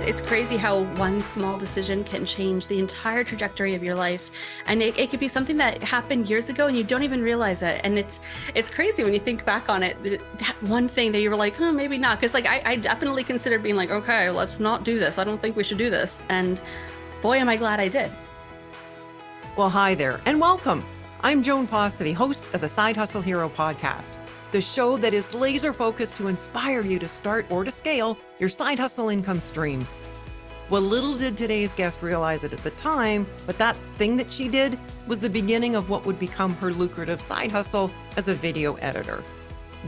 It's crazy how one small decision can change the entire trajectory of your life. And it could be something that happened years ago and you don't even realize it. And it's crazy when you think back on it, that one thing that you were like, oh, maybe not. Because like I definitely considered being like, okay, let's not do this. I don't think we should do this. And boy, am I glad I did. Well, hi there and welcome. I'm Joan Posivy, host of the Side Hustle Hero podcast, the show that is laser focused to inspire you to start or to scale your side hustle income streams. Well, little did today's guest realize it at the time, but that thing that she did was the beginning of what would become her lucrative side hustle as a video editor.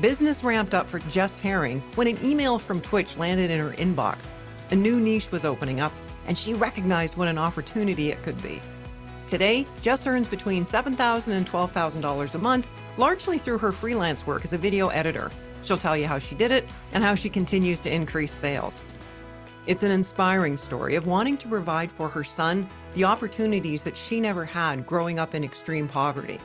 Business ramped up for Jess Herring when an email from Twitch landed in her inbox. A new niche was opening up, and she recognized what an opportunity it could be. Today, Jess earns between $7,000 and $12,000 a month, largely through her freelance work as a video editor. She'll tell you how she did it and how she continues to increase sales. It's an inspiring story of wanting to provide for her son the opportunities that she never had growing up in extreme poverty.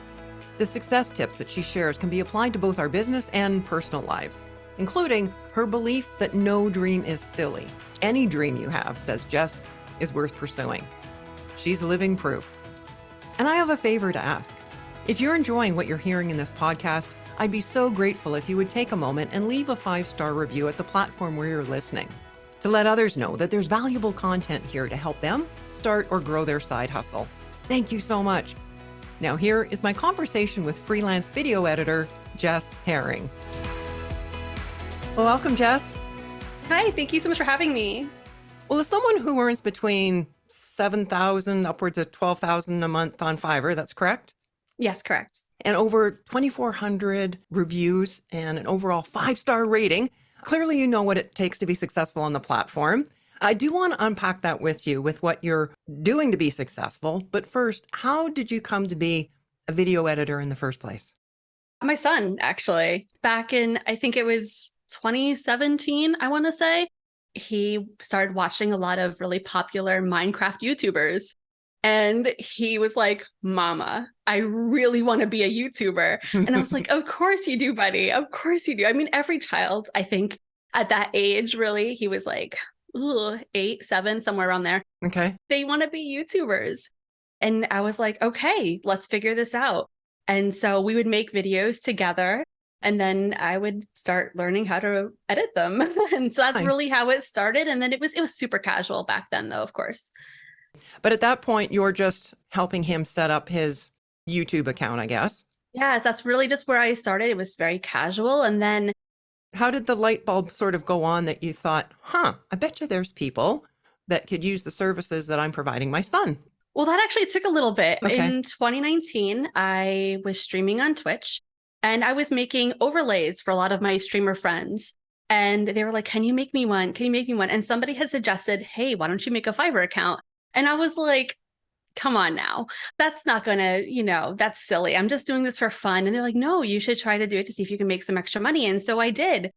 The success tips that she shares can be applied to both our business and personal lives, including her belief that no dream is silly. Any dream you have, says Jess, is worth pursuing. She's living proof. And I have a favor to ask. If you're enjoying what you're hearing in this podcast, I'd be so grateful if you would take a moment and leave a 5-star review at the platform where you're listening to let others know that there's valuable content here to help them start or grow their side hustle. Thank you so much. Now here is my conversation with freelance video editor, Jess Herring. Well, welcome, Jess. Hi, thank you so much for having me. Well, as someone who earns between $7,000 upwards of $12,000 a month on Fiverr, that's correct? Yes, correct. And over 2,400 reviews and an overall 5-star rating. Clearly, you know what it takes to be successful on the platform. I do want to unpack that with you with what you're doing to be successful. But first, how did you come to be a video editor in the first place? My son, actually, back in, I think it was 2017, I want to say, he started watching a lot of really popular Minecraft YouTubers. And he was like, Mama, I really want to be a YouTuber. And I was like, of course you do, buddy. Of course you do. I mean, every child, I think at that age, really, he was like 8, 7, somewhere around there. Okay. They want to be YouTubers. And I was like, okay, let's figure this out. And so we would make videos together. And then I would start learning how to edit them. And so that's Nice. really how it started. And then it was super casual back then, though, of course. But at that point, you're just helping him set up his YouTube account, I guess. Yes, that's really just where I started. It was very casual. And then, How did the light bulb sort of go on that you thought, I bet you there's people that could use the services that I'm providing my son? well, that actually took a little bit. Okay. In 2019, I was streaming on Twitch and I was making overlays for a lot of my streamer friends. And they were like, can you make me one? Can you make me one? And somebody had suggested, hey, why don't you make a Fiverr account? And I was like, come on now. That's not gonna, that's silly. I'm just doing this for fun. And they're like, no, you should try to do it to see if you can make some extra money. And so I did.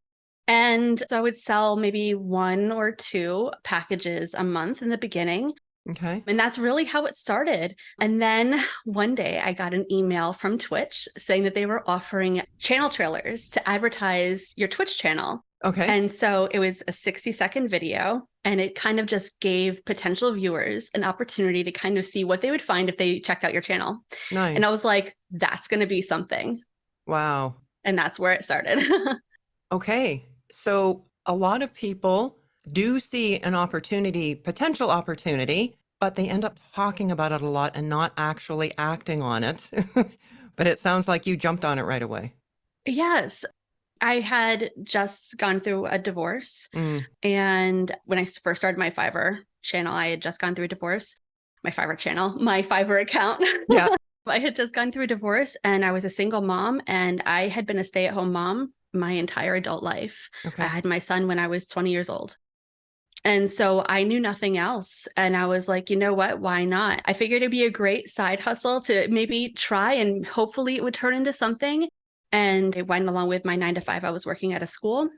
And so I would sell maybe 1 or 2 packages a month in the beginning. Okay. And that's really how it started. And then one day I got an email from Twitch saying that they were offering channel trailers to advertise your Twitch channel. Okay. And so it was a 60-second video, and it kind of just gave potential viewers an opportunity to kind of see what they would find if they checked out your channel. Nice. And I was like, that's going to be something. Wow. And that's where it started. Okay. So a lot of people do see an opportunity, potential opportunity, but they end up talking about it a lot and not actually acting on it. But it sounds like you jumped on it right away. Yes. I had just gone through a divorce. And when I first started my Fiverr channel, I had just gone through a divorce. My Fiverr account. Yeah. I had just gone through a divorce and I was a single mom, and I had been a stay-at-home mom my entire adult life. Okay. I had my son when I was 20 years old. And so I knew nothing else. And I was like, you know what? Why not? I figured it'd be a great side hustle to maybe try, and hopefully it would turn into something. And it went along with my 9-to-5. I was working at a school,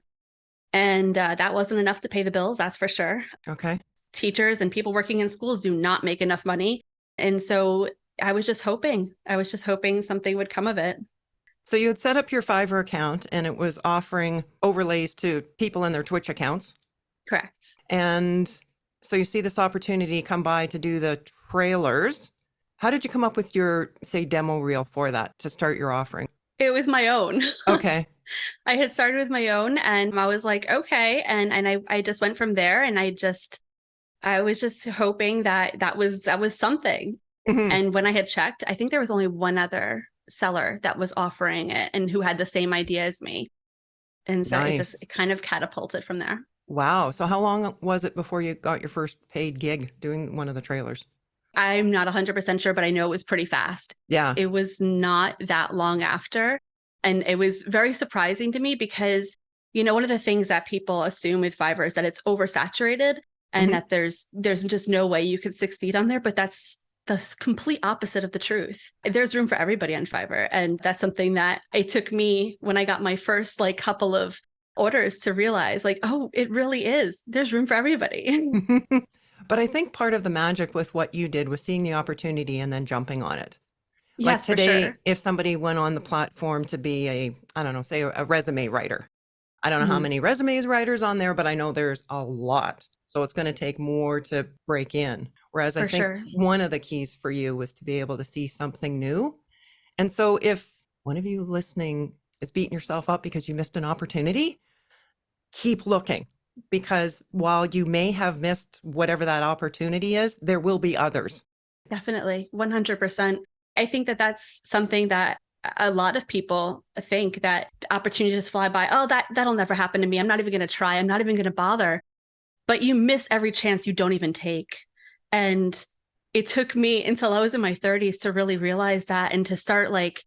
and that wasn't enough to pay the bills, that's for sure. Okay. Teachers and people working in schools do not make enough money. And so I was just hoping something would come of it. So you had set up your Fiverr account and it was offering overlays to people in their Twitch accounts. Correct. And So you see this opportunity come by to do the trailers. How did you come up with your, say, demo reel for that to start your offering? It was my own. Okay. I had started with my own and I was like, okay. And I just went from there and I was just hoping that that was something. Mhm. And when I had checked, I think there was only one other seller that was offering it and who had the same idea as me. And so Nice. it kind of catapulted from there. Wow. So how long was it before you got your first paid gig doing one of the trailers? I'm not 100% sure, but I know it was pretty fast. Yeah. It was not that long after. And it was very surprising to me because, one of the things that people assume with Fiverr is that it's oversaturated and Mhm. that there's just no way you could succeed on there. But that's the complete opposite of the truth. There's room for everybody on Fiverr. And that's something that it took me when I got my first like couple of orders to realize like, oh, it really is. There's room for everybody. But I think part of the magic with what you did was seeing the opportunity and then jumping on it. Like Yes, for today, sure. if somebody went on the platform to be a, I don't know, say a resume writer. I don't know how Mhm. many resumes writers on there, but I know there's a lot. So it's going to take more to break in. Whereas I For think sure. one of the keys for you was to be able to see something new. And so if one of you listening is beating yourself up because you missed an opportunity, keep looking, because while you may have missed whatever that opportunity is, there will be others. Definitely, 100%. I think that that's something that a lot of people think that opportunities fly by. Oh, that'll never happen to me. I'm not even going to try. I'm not even going to bother. But you miss every chance you don't even take. And it took me until I was in my 30s to really realize that and to start like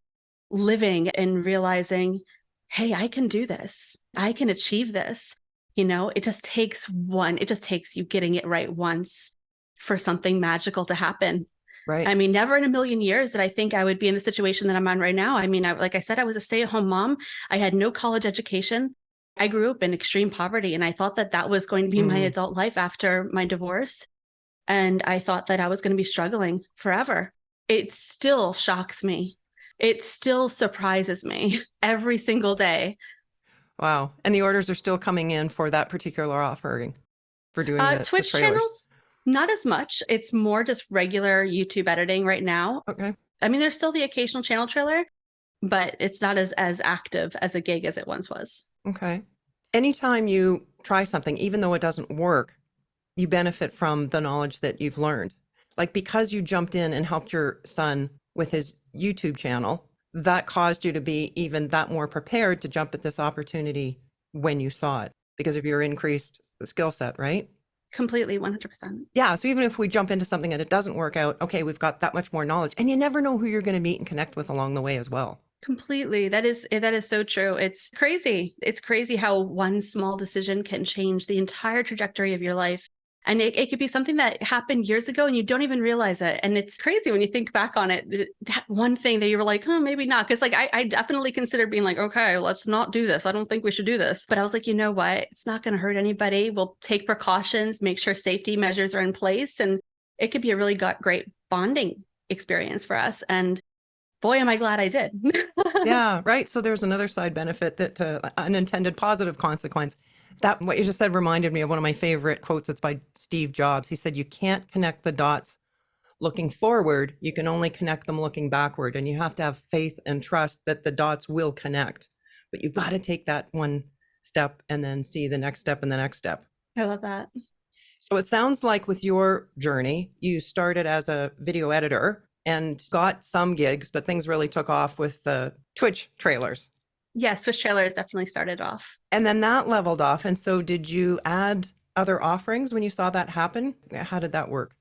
living and realizing, hey, I can do this. I can achieve this. It just takes you getting it right once for something magical to happen. Right. I mean, never in a million years did I think I would be in the situation that I'm on right now. I mean, like I said, I was a stay-at-home mom. I had no college education. I grew up in extreme poverty, and I thought that that was going to be my Mm, adult life after my divorce. And I thought that I was going to be struggling forever. It still shocks me. It still surprises me every single day. wow. And the orders are still coming in for that particular offering for doing the Twitch trailers. channels, not as much. It's more just regular YouTube editing right now. Okay. I mean, there's still the occasional channel trailer, but it's not as active as a gig as it once was. Okay. Anytime you try something, even though it doesn't work, you benefit from the knowledge that you've learned. Like because you jumped in and helped your son with his YouTube channel, that caused you to be even that more prepared to jump at this opportunity when you saw it because of your increased skill set, right? Completely 100%. Yeah. So even if we jump into something and it doesn't work out, okay, we've got that much more knowledge and you never know who you're going to meet and connect with along the way as well. Completely. That is so true. It's crazy. It's crazy how one small decision can change the entire trajectory of your life. And it could be something that happened years ago and you don't even realize it. And it's crazy when you think back on it, that one thing that you were like, oh, maybe not. Cause like I definitely considered being like, okay, let's not do this. I don't think we should do this. But I was like, you know what? It's not going to hurt anybody. We'll take precautions, make sure safety measures are in place. And it could be a really great bonding experience for us. And boy, am I glad I did. Yeah, right. So there's another side benefit that unintended positive consequence. That what you just said reminded me of one of my favorite quotes. It's by Steve Jobs. He said, "You can't connect the dots looking forward. You can only connect them looking backward, and you have to have faith and trust that the dots will connect. But you've got to take that one step and then see the next step and the next step." I love that. So it sounds like with your journey, you started as a video editor and got some gigs, but things really took off with the Twitch trailers. Yeah, Swiss trailers definitely started off. And then that leveled off. And so did you add other offerings when you saw that happen? How did that work?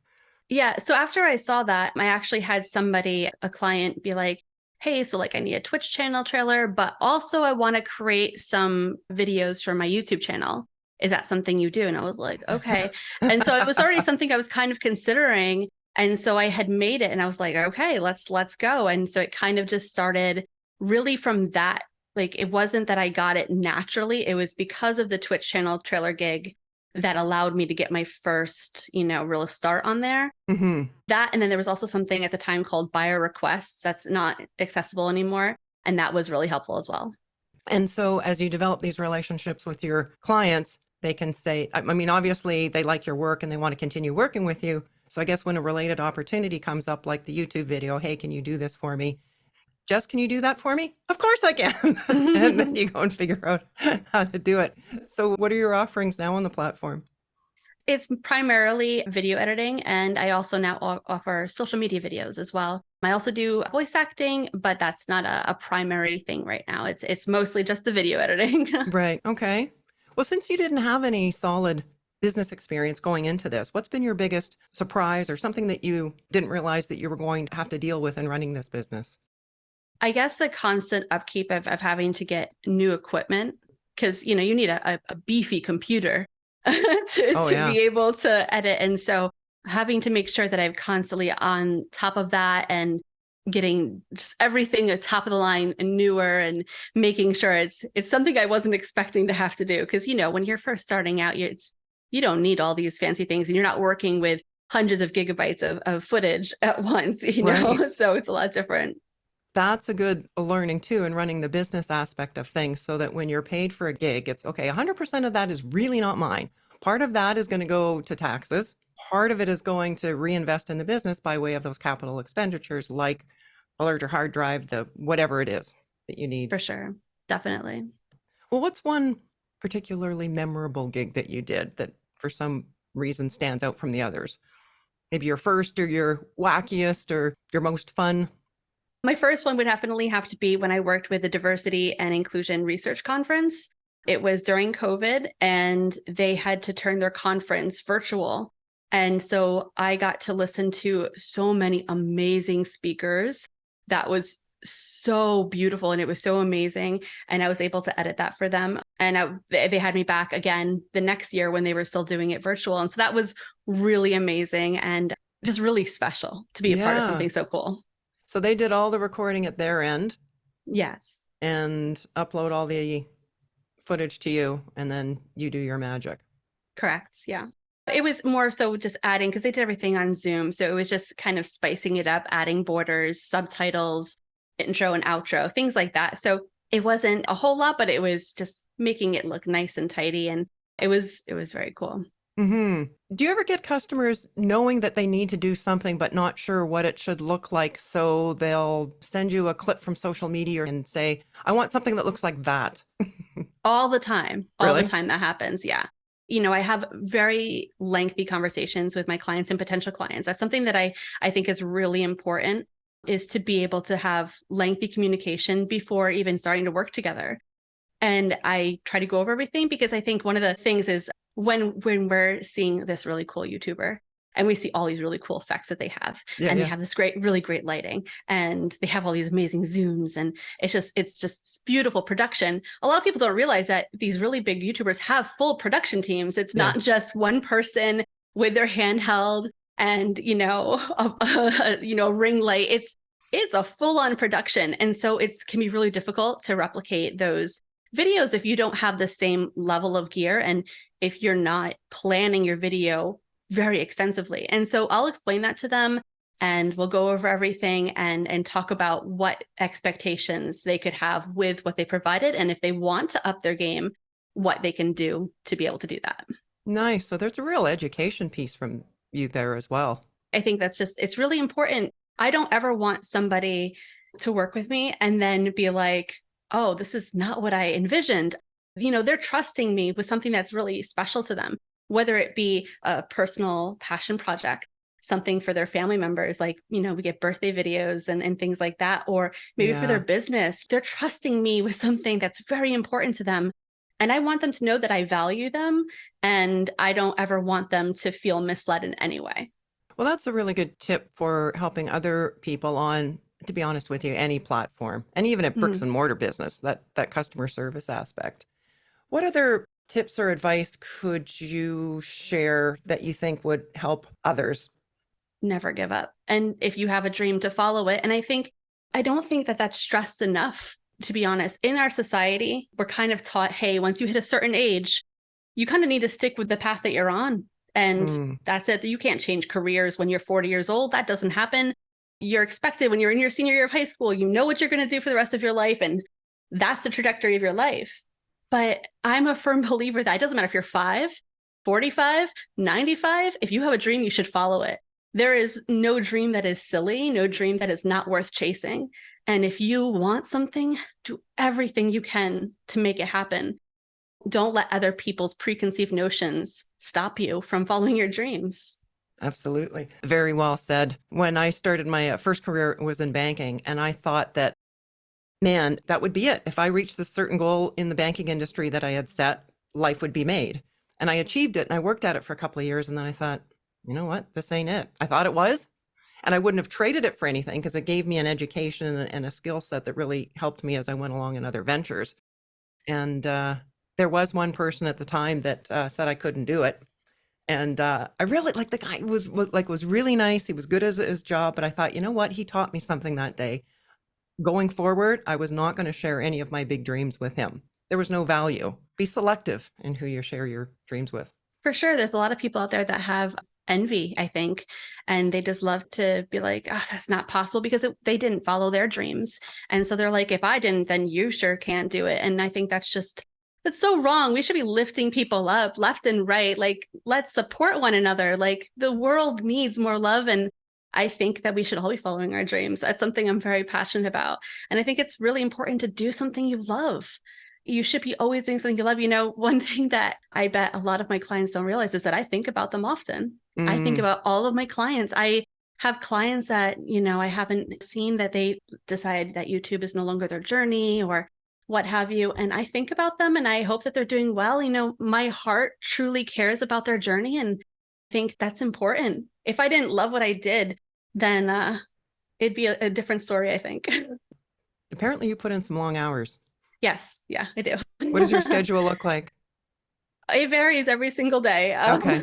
Yeah, so after I saw that, I actually had somebody, a client, be like, hey, so like I need a Twitch channel trailer, but also I want to create some videos for my YouTube channel. Is that something you do? And I was like, okay. And so it was already something I was kind of considering. And so I had made it and I was like, okay, let's go. And so it kind of just started really from that. Like it wasn't that I got it naturally. It was because of the Twitch channel trailer gig that allowed me to get my first, real start on there. Hmm. That, and then there was also something at the time called buyer requests that's not accessible anymore. And that was really helpful as well. And so as you develop these relationships with your clients, they can say, I mean, obviously they like your work and they want to continue working with you. So I guess when a related opportunity comes up, like the YouTube video, hey, can you do this for me? Jess, can you do that for me? Of course I can. And then you go and figure out how to do it. So what are your offerings now on the platform? It's primarily video editing, and I also now offer social media videos as well. I also do voice acting, but that's not a primary thing right now. It's mostly just the video editing. Right. Okay. Well, since you didn't have any solid business experience going into this, what's been your biggest surprise or something that you didn't realize that you were going to have to deal with in running this business? I guess the constant upkeep of having to get new equipment, because you need a beefy computer Oh, to yeah. be able to edit. And so having to make sure that I'm constantly on top of that and getting just everything at top of the line and newer, and making sure it's something I wasn't expecting to have to do. Because when you're first starting out, you don't need all these fancy things, and you're not working with hundreds of gigabytes of footage at once, Right. so it's a lot different. That's a good learning too in running the business aspect of things so that when you're paid for a gig, it's okay, 100% of that is really not mine. Part of that is going to go to taxes. Part of it is going to reinvest in the business by way of those capital expenditures like a larger hard drive, the whatever it is that you need. For sure. Definitely. Well, what's one particularly memorable gig that you did that for some reason stands out from the others? Maybe your first or your wackiest or your most fun? My first one would definitely have to be when I worked with the Diversity and Inclusion Research Conference. It was during COVID, and they had to turn their conference virtual. And so I got to listen to so many amazing speakers. That was so beautiful, and it was so amazing. And I was able to edit that for them. And they had me back again the next year when they were still doing it virtual. And so that was really amazing and just really special to be a part of Yeah. something so cool. So they did all the recording at their end Yes. and upload all the footage to you, and then you do your magic. Correct. Yeah. It was more so just adding, because they did everything on Zoom. So it was just kind of spicing it up, adding borders, subtitles, intro and outro, things like that. So it wasn't a whole lot, but it was just making it look nice and tidy. And it was very cool. Hmm. Do you ever get customers knowing that they need to do something but not sure what it should look like? So they'll send you a clip from social media and say, I want something that looks like that. All the time. All the Really? time that happens. Yeah. I have very lengthy conversations with my clients and potential clients. That's something that I think is really important, is to be able to have lengthy communication before even starting to work together. And I try to go over everything, because I think one of the things is when we're seeing this really cool YouTuber and we see all these really cool effects that they have, Yeah, and they yeah. have this really great lighting, and they have all these amazing zooms, and it's just beautiful production. A lot of people don't realize that these really big YouTubers have full production teams. It's not Yes. just one person with their handheld and a ring light. It's a full-on production, and so it can be really difficult to replicate those videos if you don't have the same level of gear, and if you're not planning your video very extensively. And so I'll explain that to them, and we'll go over everything and talk about what expectations they could have with what they provided, and if they want to up their game, what they can do to be able to do that. Nice. So there's a real education piece from you there as well. I think it's really important. I don't ever want somebody to work with me and then be like, oh, this is not what I envisioned. They're trusting me with something that's really special to them, whether it be a personal passion project, something for their family members, like, we get birthday videos and things like that, or maybe for their Yeah. business. They're trusting me with something that's very important to them. And I want them to know that I value them, and I don't ever want them to feel misled in any way. Well, that's a really good tip for helping other people on, to be honest with you, any platform, and even at bricks Mhm. and mortar business, that customer service aspect. What other tips or advice could you share that you think would help others? Never give up. And if you have a dream, to follow it. And I don't think that that's stressed enough, to be honest. In our society, we're kind of taught, hey, once you hit a certain age, you kind of need to stick with the path that you're on. And Hmm. that's it. You can't change careers when you're 40 years old. That doesn't happen. You're expected when you're in your senior year of high school, you know what you're going to do for the rest of your life. And that's the trajectory of your life. But I'm a firm believer that it doesn't matter if you're 5, 45, 95. If you have a dream, you should follow it. There is no dream that is silly, no dream that is not worth chasing. And if you want something, do everything you can to make it happen. Don't let other people's preconceived notions stop you from following your dreams. Absolutely. Very well said. When I started my first career, it was in banking, and I thought that, man, that would be it. If I reached this certain goal in the banking industry that I had set, life would be made. And I achieved it, and I worked at it for a couple of years, and then I thought, you know what? This ain't it. I thought it was, and I wouldn't have traded it for anything because it gave me an education and a skill set that really helped me as I went along in other ventures. And there was one person at the time that said I couldn't do it. And I really like the guy was really nice. He was good at his job, but I thought, you know what? He taught me something that day. Going forward, I was not going to share any of my big dreams with him. There was no value. Be selective in who you share your dreams with. For sure. There's a lot of people out there that have envy, I think, and they just love to be like, oh, that's not possible because they didn't follow their dreams. And so they're like, if I didn't, then you sure can't do it. And I think that's so wrong. We should be lifting people up left and right. Like, let's support one another. Like, the world needs more love. And I think that we should all be following our dreams. That's something I'm very passionate about. And I think it's really important to do something you love. You should be always doing something you love. You know, one thing that I bet a lot of my clients don't realize is that I think about them often. I think about all of my clients. I have clients that, I haven't seen, that they decide that YouTube is no longer their journey or what have you. And I think about them and I hope that they're doing well. My heart truly cares about their journey and think that's important. If I didn't love what I did, then it'd be a different story, I think. Apparently you put in some long hours. Yes. Yeah, I do. What does your schedule look like? It varies every single day. Okay.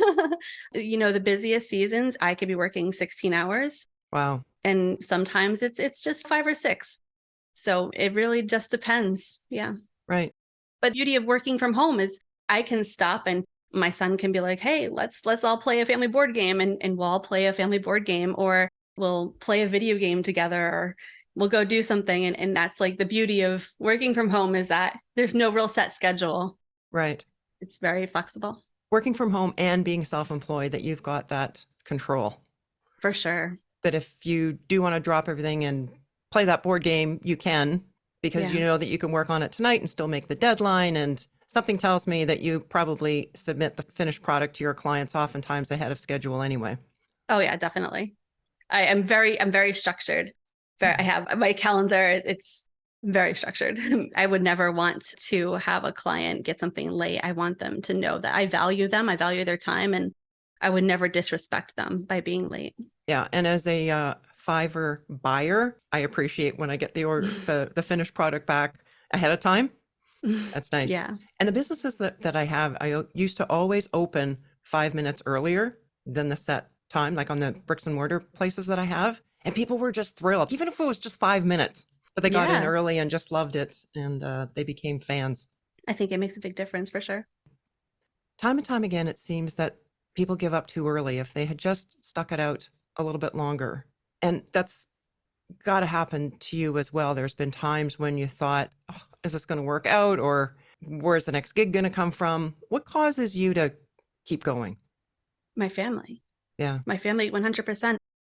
The busiest seasons, I could be working 16 hours. Wow. And sometimes it's just 5 or 6. So it really just depends. Yeah. Right. But the beauty of working from home is I can stop and my son can be like, hey, let's all play a family board game, and we'll all play a family board game, or we'll play a video game together, or we'll go do something. And that's like the beauty of working from home, is that there's no real set schedule. Right. It's very flexible. Working from home and being self-employed, that you've got that control. For sure. But if you do want to drop everything and play that board game, you can, because you know that you can work on it tonight and still make the deadline. And something tells me that you probably submit the finished product to your clients oftentimes ahead of schedule anyway. Oh yeah, definitely. I'm very structured. I have my calendar. It's very structured. I would never want to have a client get something late. I want them to know that I value them. I value their time, and I would never disrespect them by being late. Yeah. And as a Fiverr buyer, I appreciate when I get the order, the finished product back ahead of time. That's nice. Yeah. And the businesses that I have, I used to always open 5 minutes earlier than the set time, like on the bricks and mortar places that I have. And people were just thrilled, even if it was just 5 minutes. But they got in early and just loved it, and they became fans. I think it makes a big difference for sure. Time and time again, it seems that people give up too early if they had just stuck it out a little bit longer. And that's got to happen to you as well. There's been times when you thought, oh, is this going to work out? Or where's the next gig going to come from? What causes you to keep going? My family. Yeah. My family, 100%.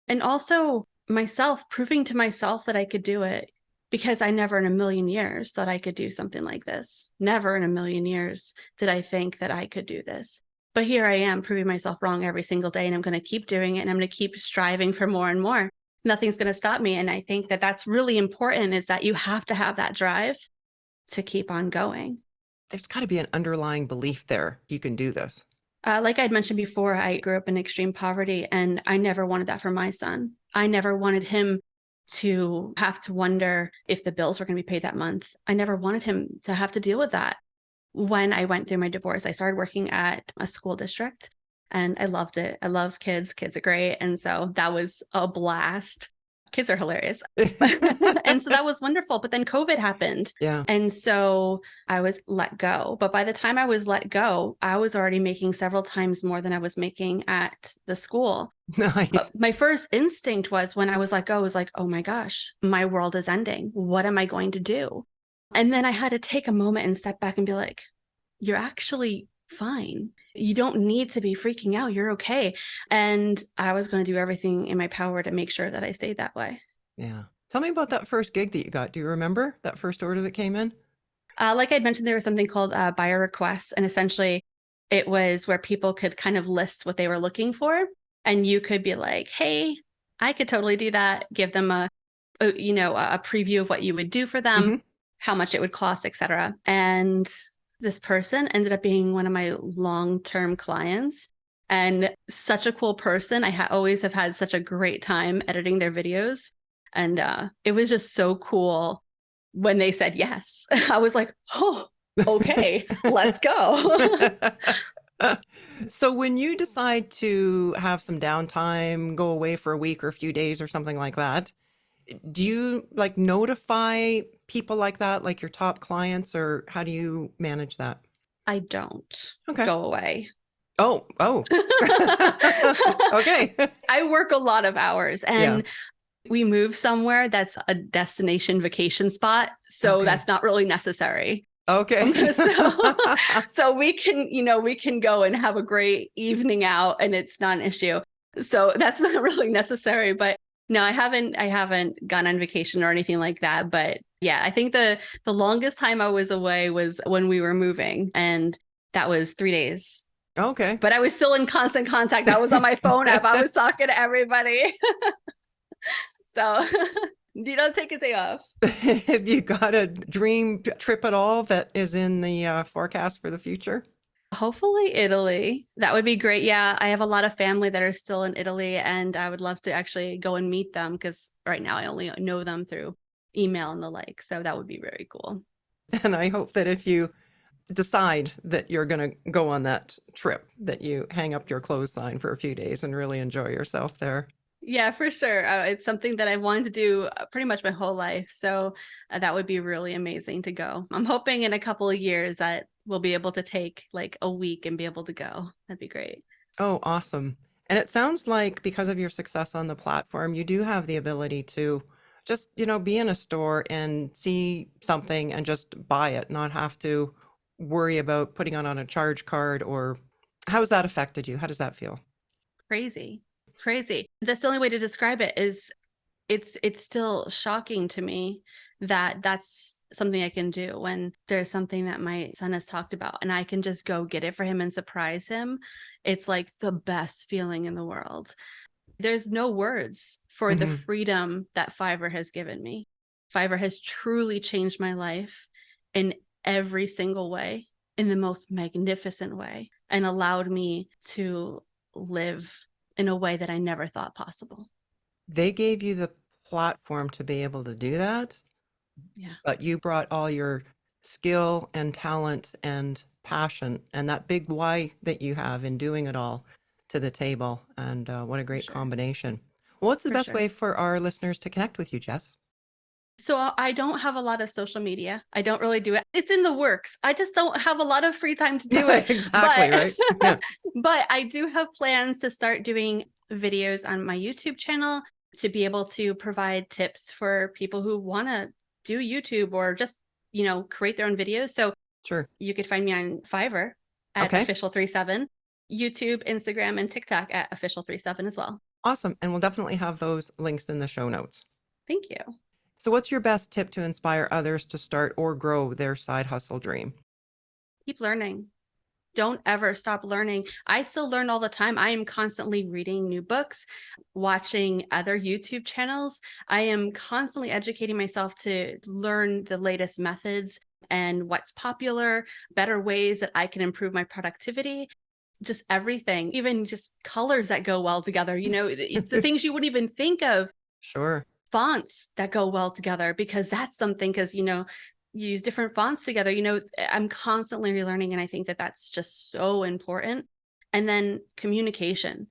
And also myself, proving to myself that I could do it. Because I never in a million years thought I could do something like this. Never in a million years did I think that I could do this. But here I am proving myself wrong every single day, and I'm going to keep doing it, and I'm going to keep striving for more and more. Nothing's going to stop me. And I think that that's really important, is that you have to have that drive to keep on going. There's got to be an underlying belief there. You can do this. Like I'd mentioned before, I grew up in extreme poverty, and I never wanted that for my son. I never wanted him to have to wonder if the bills were going to be paid that month. I never wanted him to have to deal with that. When I went through my divorce, I started working at a school district, and I loved it. I love kids. Kids are great. And so that was a blast. Kids are hilarious. And so that was wonderful. But then COVID happened. Yeah. And so I was let go. But by the time I was let go, I was already making several times more than I was making at the school. Nice. But my first instinct was, when I was let go, was like, oh my gosh, my world is ending. What am I going to do? And then I had to take a moment and step back and be like, you're actually fine. You don't need to be freaking out. You're okay. And I was going to do everything in my power to make sure that I stayed that way. Yeah. Tell me about that first gig that you got. Do you remember that first order that came in? Like I mentioned, there was something called buyer requests. And essentially, it was where people could kind of list what they were looking for. And you could be like, hey, I could totally do that. Give them a preview of what you would do for them, Hmm. how much it would cost, etc. And this person ended up being one of my long-term clients and such a cool person. I always have had such a great time editing their videos. And it was just so cool when they said yes. I was like, oh, okay, let's go. So when you decide to have some downtime, go away for a week or a few days or something like that, do you like notify people like that, like your top clients, or how do you manage that? I don't Okay. go away. Oh, oh. Okay. I work a lot of hours Yeah. and we move somewhere that's a destination vacation spot. So Okay. that's not really necessary. Okay. So we can go and have a great evening out and it's not an issue. So that's not really necessary. But no, I haven't gone on vacation or anything like that. But yeah, I think the longest time I was away was when we were moving, and that was 3 days. Okay. But I was still in constant contact. I was on my phone app. I was talking to everybody. So you don't take a day off. Have you got a dream trip at all that is in the forecast for the future? Hopefully Italy. That would be great. Yeah, I have a lot of family that are still in Italy and I would love to actually go and meet them because right now I only know them through email and the like. So that would be very cool. And I hope that if you decide that you're going to go on that trip, that you hang up your clothes sign for a few days and really enjoy yourself there. Yeah, for sure. It's something that I've wanted to do pretty much my whole life. So that would be really amazing to go. I'm hoping in a couple of years that we'll be able to take like a week and be able to go. That'd be great. Oh, awesome. And it sounds like because of your success on the platform, you do have the ability to just, be in a store and see something and just buy it, not have to worry about putting it on a charge card or how has that affected you? How does that feel? Crazy. Crazy. That's the only way to describe it is it's still shocking to me that that's something I can do when there's something that my son has talked about and I can just go get it for him and surprise him. It's like the best feeling in the world. There's no words for the Hmm. freedom that Fiverr has given me. Fiverr has truly changed my life in every single way, in the most magnificent way, and allowed me to live in a way that I never thought possible. They gave you the platform to be able to do that, Yeah, but you brought all your skill and talent and passion and that big why that you have in doing it all to the table. And what a for great sure. combination. Well, what's the For best sure. way for our listeners to connect with you, Jess? So I don't have a lot of social media. I don't really do it. It's in the works. I just don't have a lot of free time to do it. Exactly, But right? Yeah, but I do have plans to start doing videos on my YouTube channel to be able to provide tips for people who want to do YouTube or just, create their own videos. So sure. you could find me on Fiverr at Okay, official37, YouTube, Instagram, and TikTok at official37 as well. awesome. And we'll definitely have those links in the show notes. Thank you. So, what's your best tip to inspire others to start or grow their side hustle dream? Keep learning. Don't ever stop learning. I still learn all the time. I am constantly reading new books, watching other YouTube channels. I am constantly educating myself to learn the latest methods and what's popular, better ways that I can improve my productivity, just everything, even just colors that go well together. It's the things you wouldn't even think of, Sure. fonts that go well together, because that's something, because use different fonts together. I'm constantly relearning, and I think that that's just so important. And then communication.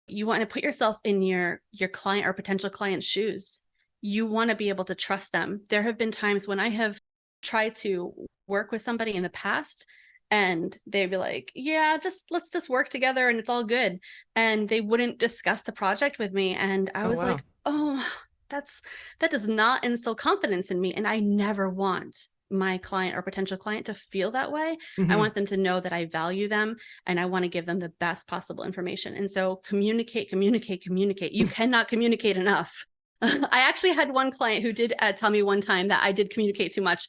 You want to put yourself in your client or potential client's shoes. You want to be able to trust them. There have been times when I have tried to work with somebody in the past and they'd be like, yeah, let's just work together and it's all good, and they wouldn't discuss the project with me, and I Oh, was wow. like, oh, that does not instill confidence in me, and I never want my client or potential client to feel that way. I Mhm. want them to know that I value them and I want to give them the best possible information. And so communicate, communicate, communicate. You cannot communicate enough. I actually had one client who did tell me one time that I did communicate too much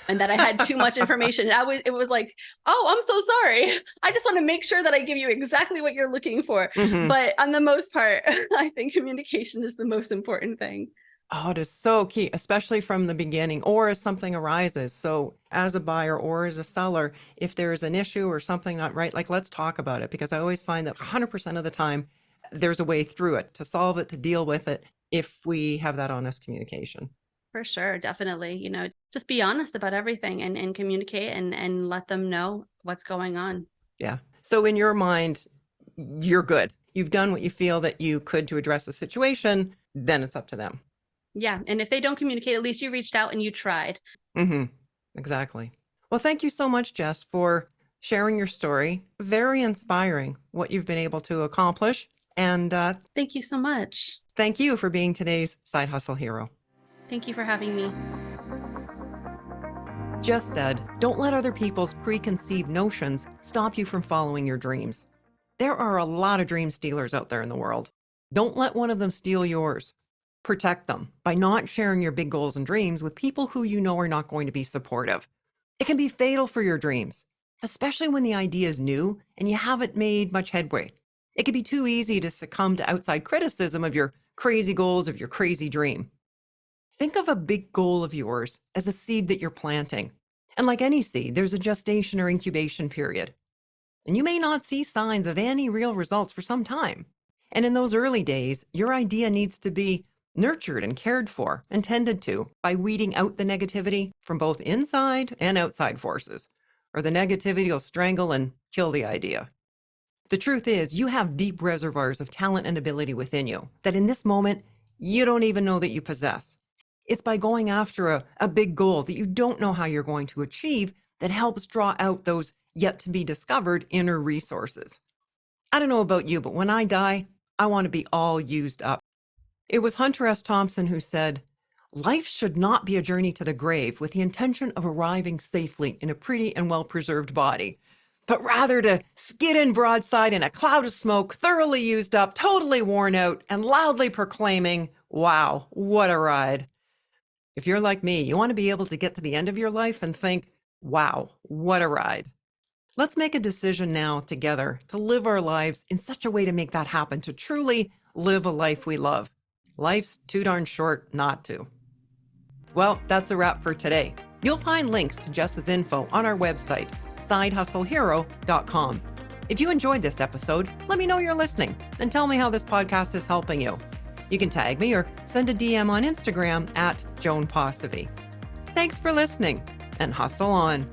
and that I had too much information. It was like, oh, I'm so sorry. I just want to make sure that I give you exactly what you're looking for. Mhm. But on the most part, I think communication is the most important thing. Oh, it is so key, especially from the beginning or as something arises. So, as a buyer or as a seller, if there is an issue or something not right, like let's talk about it, because I always find that 100% of the time there's a way through it to solve it, to deal with it if we have that honest communication. For sure, definitely. Just be honest about everything and communicate and let them know what's going on. Yeah. So, in your mind, you're good. You've done what you feel that you could to address the situation, then it's up to them. Yeah. And if they don't communicate, at least you reached out and you tried. Mm-hmm. Exactly. Well, thank you so much, Jess, for sharing your story. Very inspiring what you've been able to accomplish. And Thank you so much. thank you for being today's Side Hustle hero. Thank you for having me. Jess said, don't let other people's preconceived notions stop you from following your dreams. There are a lot of dream stealers out there in the world. Don't let one of them steal yours. Protect them by not sharing your big goals and dreams with people who you know are not going to be supportive. It can be fatal for your dreams, especially when the idea is new and you haven't made much headway. It can be too easy to succumb to outside criticism of your crazy goals, of your crazy dream. Think of a big goal of yours as a seed that you're planting. And like any seed, there's a gestation or incubation period. And you may not see signs of any real results for some time. And in those early days, your idea needs to be nurtured and cared for and tended to by weeding out the negativity from both inside and outside forces, or the negativity will strangle and kill the idea. The truth is, you have deep reservoirs of talent and ability within you that in this moment, you don't even know that you possess. It's by going after a big goal that you don't know how you're going to achieve that helps draw out those yet to be discovered inner resources. I don't know about you, but when I die, I want to be all used up. It was Hunter S. Thompson who said, life should not be a journey to the grave with the intention of arriving safely in a pretty and well-preserved body, but rather to skid in broadside in a cloud of smoke, thoroughly used up, totally worn out, and loudly proclaiming, wow, what a ride. If you're like me, you want to be able to get to the end of your life and think, wow, what a ride. Let's make a decision now together to live our lives in such a way to make that happen, to truly live a life we love. Life's too darn short not to. Well, that's a wrap for today. You'll find links to Jess's info on our website, sidehustlehero.com. If you enjoyed this episode, let me know you're listening and tell me how this podcast is helping you. You can tag me or send a DM on Instagram at Joan Posivy. Thanks for listening and hustle on.